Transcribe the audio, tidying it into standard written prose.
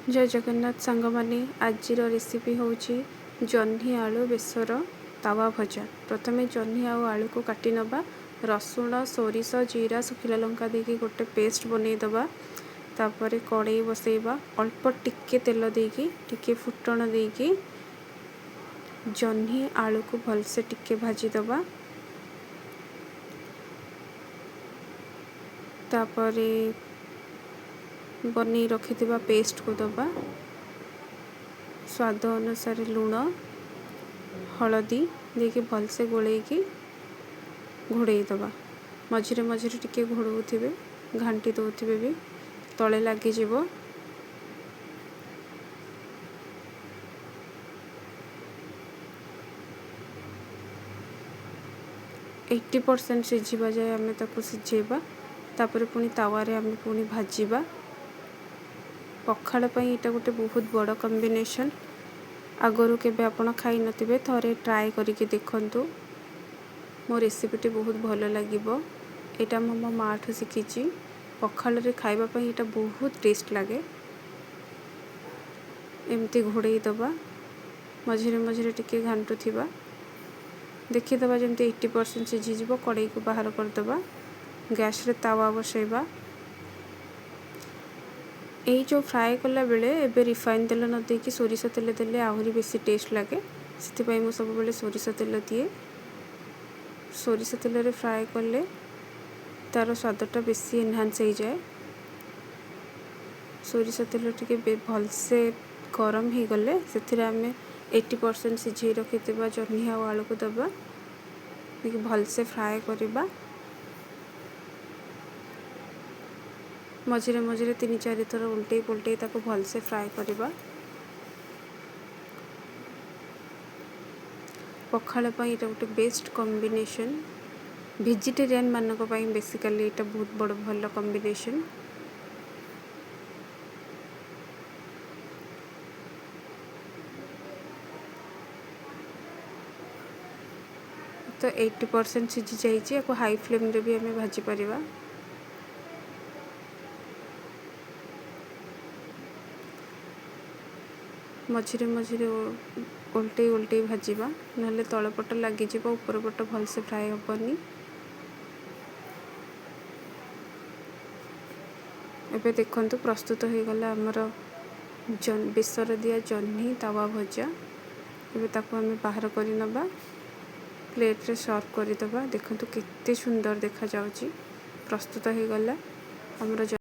जय जगन्नाथ सांग माने आज रेसिपी होची जह्नी आलू बेसर तावा भजा। प्रथमे जह्नी आउ आलू को काटी नबा, रसुण सोरिष जीरा सुखिला लंका देकी गोटे पेस्ट बनै दबा। तापरे कड़ाई बसैबा, अल्प टिके तेल देकी टिके फुटण देकी जह्नी आलू को भलसे टिके भाजी दबा। तापरे बनी रखिथिबा पेस्ट को दबा। स्वाद अनुसार लुण हलदी देके भलसे गोलैकी घोड़े दबा। मझिरे मझिरे टिके घोड़ौथिबे, घांटी दौथिबे भी तले लागी जीवो। एट्टी % सिझिबा जाए आमे ताको सिझेबा। तापरे पुणी तावारे आमे पुणी भाजीबा। पखाड़ पई इटा गोटे बहुत बड़ कॉम्बिनेशन। आगरू केबे आपण खाई नथिबे, थरे ट्राई करिके देखंतु। मो रेसिपीटी बहुत भलो लागिबो। एटा मो माँ ठू शिखिची। पखाड़ रे खाइबा पई इटा बहुत टेस्ट लागे। एमती घोड़े दबा, मझिरे मझिरे टिके घांटू थिबा। देखि दबा जेमती 80% सिझी जीवो। कड़ाई को बाहर कर दबा। गैस रे तावा बसैबा। यही जो फ्राए कला बेले एबे रिफाइन तेल न देकी सोरिष तेल देले आहुरी बेसी टेस्ट लागे। सेति मु सब बेले सोरिष तेल दिए। सोरिष तेल रे फ्राए कले तार स्वादटा बेसी एनहांस हो जाए। सोरिष तेल टिके भलसे गरम हो गले से आमे 80% सिझे रखिथिबा जह्नी आ आलू को दबा। देखि भलसे फ्राए करिबा। मझिरे मझिरे 3-4 थर उल्टे पुल्टे ताको भलसे फ्राए करिबा। पखाड़ पई इटा गोटे बेस्ट कॉम्बिनेशन। वेजिटेरियन मानक पई बेसिकली इटा बहुत बड़ भलो कॉम्बिनेशन। तो 80% सिझी जाइए। या हाई फ्लेम रे भी हमें भाजी परिबा। मझिरे मझिरे उल्टे उल्टे भाजीबा, नहले तलपट लगी जीवो, ऊपर पट भलसे फ्राए हबनी। एबे देखंतु प्रस्तुत हो गला हमर बेसर दिया जह्नी तावा भजा। एबे ताको हमें बाहर करि नबा, प्लेट रे सर्व करि दबा। देखंतु केते सुंदर देखा जाउची। प्रस्तुत हो गला हमर